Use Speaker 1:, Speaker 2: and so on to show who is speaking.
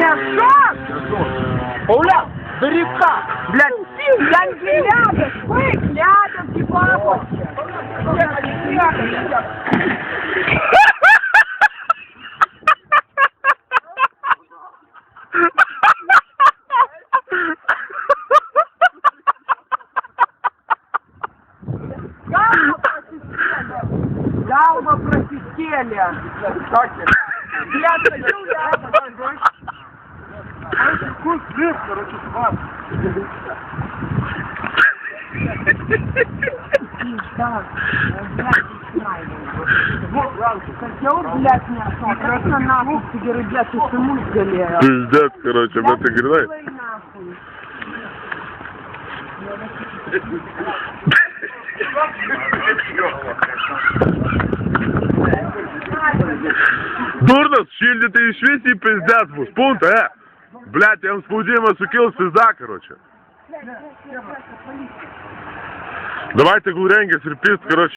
Speaker 1: Мешок? Оля, старика! Блядь, я не рядом! Вы рядом, типа! Галва просистели. Блядь, хочу я.
Speaker 2: Какой срыв, короче, с вас.
Speaker 1: Да, хотел, блядь, мясо. Как на нахуй тебе, ребят, ты саму сгалею.
Speaker 3: Пиздец, короче, об этой гряной. Дурно, щильдите и швеции пиздец, спунта, Блядь, я вам спудимо сукил пизда, короче. Давайте гуренька, серпист, короче.